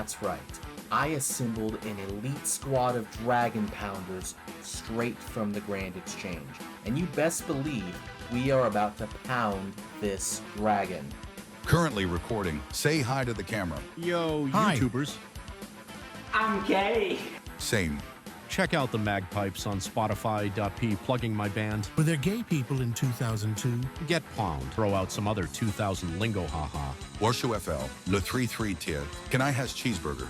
That's right. I assembled an elite squad of Dragon Pounders straight from the Grand Exchange. And you best believe we are about to pound this dragon. Currently recording. Say hi to the camera. Yo, Hi. YouTubers. I'm gay. Same. Check out the Magpipes on Spotify.p, plugging my band. Were there gay people in 2002? Get Pound. Throw out some other 2000 lingo haha. Warsaw FL. Le 33 tier. Can I has cheeseburger?